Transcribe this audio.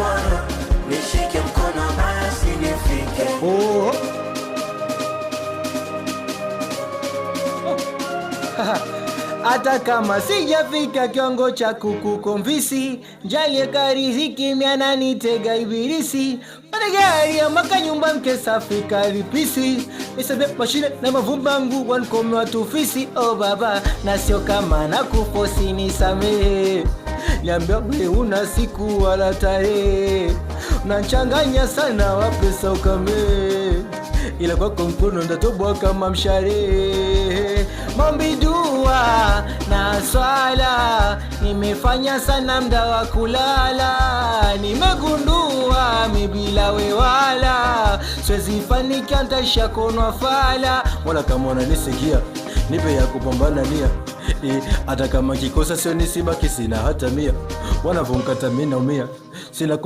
mkono, nishike mkono basi nifike. Hata kama sijafika kiwango cha kukukomvisi, njalie kariziki miana nitega ibilisi. Pada gari ya maka nyumba mke safi karipisi, nisabe mashine na mavumba ngu wankome watufisi. Oh baba, na sio kama na kufosi nisamehe, niambia we una siku wala tarehe, unanchanganya sana wapesa ukame, ila kwako mkono ndatobwa kama mshare. Maombi dua na swala nimefanya sana, mda wa kulala nimegundua mibila wewala siwezi fanikia, ntaisha konwa fala. Mola kama unanisikia nipe ya kupambana nia, hata kama kikosa sio nisibaki sina hata mia, wanavomkata mimi naumia sina